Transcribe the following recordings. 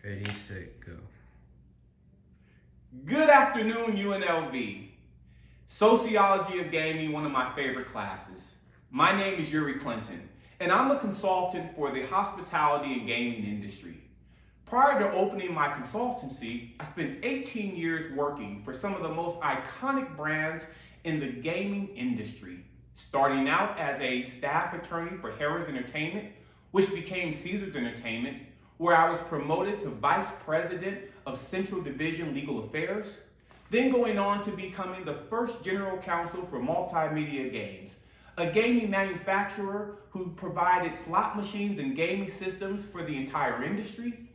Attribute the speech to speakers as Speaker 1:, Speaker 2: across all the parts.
Speaker 1: Ready, set, go.
Speaker 2: Good afternoon, UNLV. Sociology of Gaming, one of my favorite classes. My name is Yuri Clinton, and I'm a consultant for the hospitality and gaming industry. Prior to opening my consultancy, I spent 18 years working for some of the most iconic brands in the gaming industry, starting out as a staff attorney for Harrah's Entertainment, which became Caesars Entertainment, where I was promoted to Vice President of Central Division Legal Affairs, then going on to becoming the first General Counsel for Multimedia Games, a gaming manufacturer who provided slot machines and gaming systems for the entire industry,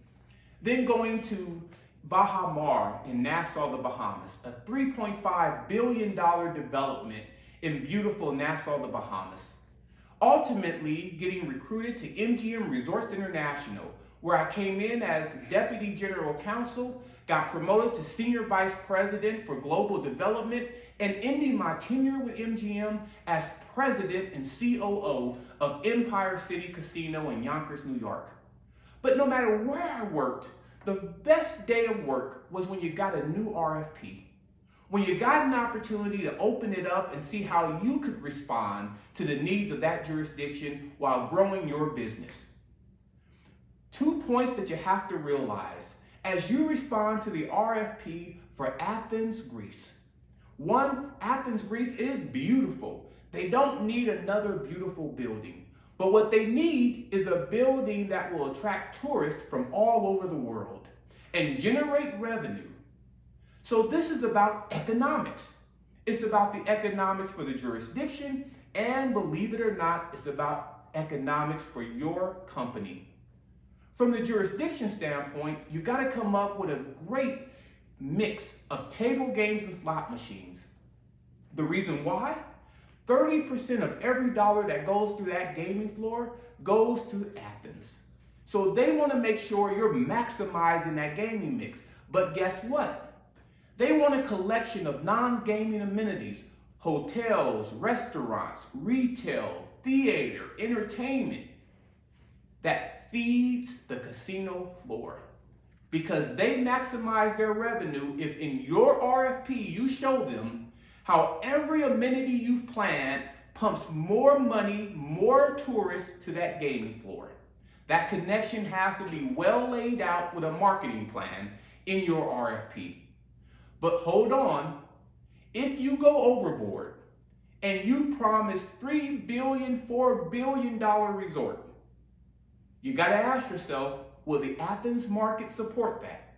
Speaker 2: then going to Baha Mar in Nassau, the Bahamas, a $3.5 billion development in beautiful Nassau, the Bahamas. Ultimately, getting recruited to MGM Resorts International, where I came in as Deputy General Counsel, got promoted to Senior Vice President for Global Development, and ending my tenure with MGM as President and COO of Empire City Casino in Yonkers, New York. But no matter where I worked, the best day of work was when you got a new RFP. When you got an opportunity to open it up and see how you could respond to the needs of that jurisdiction while growing your business. 2 points that you have to realize as you respond to the RFP for Athens, Greece. One, Athens, Greece is beautiful. They don't need another beautiful building. But what they need is a building that will attract tourists from all over the world and generate revenue. So this is about economics. It's about the economics for the jurisdiction, and believe it or not, it's about economics for your company. From the jurisdiction standpoint, you've got to come up with a great mix of table games and slot machines. The reason why? 30% of every dollar that goes through that gaming floor goes to Athens. So they want to make sure you're maximizing that gaming mix. But guess what? They want a collection of non-gaming amenities, hotels, restaurants, retail, theater, entertainment, that feeds the casino floor, because they maximize their revenue if in your RFP you show them how every amenity you've planned pumps more money, more tourists to that gaming floor. That connection has to be well laid out with a marketing plan in your RFP. But hold on, if you go overboard and you promise $3 billion, $4 billion resort, you got to ask yourself, will the Athens market support that?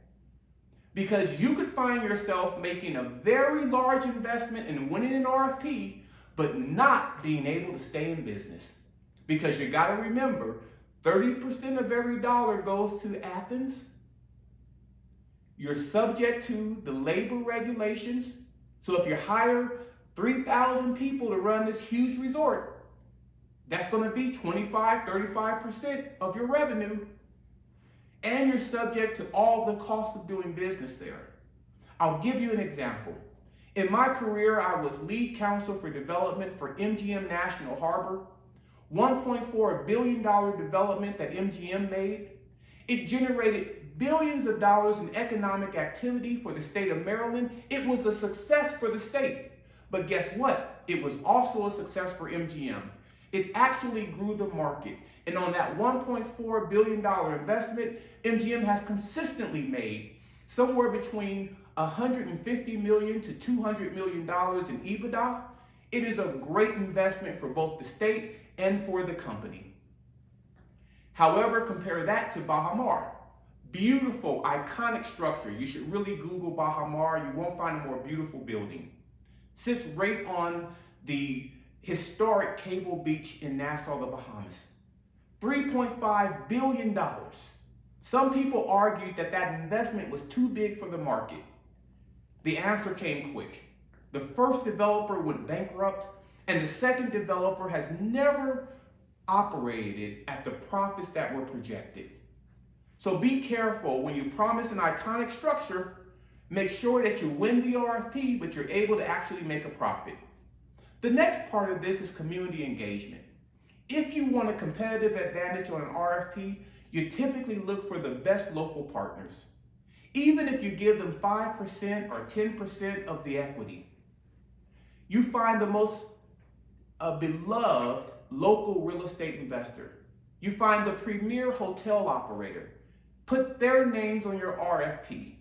Speaker 2: Because you could find yourself making a very large investment in winning an RFP, but not being able to stay in business. Because you got to remember, 30% of every dollar goes to Athens. You're subject to the labor regulations. So if you hire 3,000 people to run this huge resort, that's going to be 25, 35% of your revenue. And you're subject to all the cost of doing business there. I'll give you an example. In my career, I was lead counsel for development for MGM National Harbor, $1.4 billion development that MGM made. It generated billions of dollars in economic activity for the state of Maryland. It was a success for the state. But guess what? It was also a success for MGM. It actually grew the market. And on that $1.4 billion investment, MGM has consistently made somewhere between $150 million to $200 million in EBITDA. It is a great investment for both the state and for the company. However, compare that to Baha Mar. Beautiful, iconic structure. You should really Google Baha Mar. You won't find a more beautiful building. Sits right on the historic Cable Beach in Nassau, the Bahamas. $3.5 billion. Some people argued that that investment was too big for the market. The answer came quick. The first developer went bankrupt, and the second developer has never operated at the profits that were projected. So be careful when you promise an iconic structure. Make sure that you win the RFP, but you're able to actually make a profit. The next part of this is community engagement. If you want a competitive advantage on an RFP, you typically look for the best local partners. Even if you give them 5% or 10% of the equity, you find the most beloved local real estate investor. You find the premier hotel operator. Put their names on your RFP.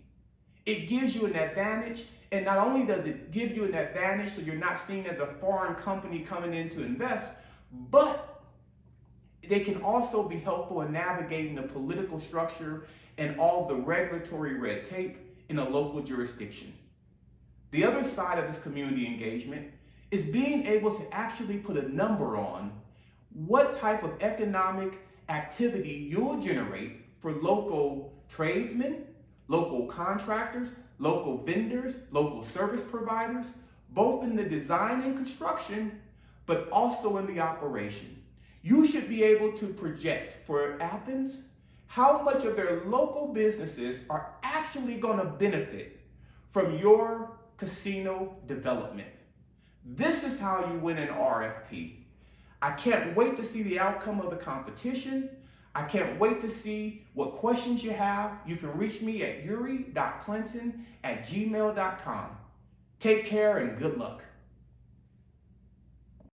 Speaker 2: It gives you an advantage, and not only does it give you an advantage so you're not seen as a foreign company coming in to invest, but they can also be helpful in navigating the political structure and all the regulatory red tape in a local jurisdiction. The other side of this community engagement is being able to actually put a number on what type of economic activity you'll generate for local tradesmen, local contractors, local vendors, local service providers, both in the design and construction, but also in the operation. You should be able to project for Athens how much of their local businesses are actually going to benefit from your casino development. This is how you win an RFP. I can't wait to see the outcome of the competition. I can't wait to see what questions you have. You can reach me at yuri.clinton@gmail.com. Take care and good luck.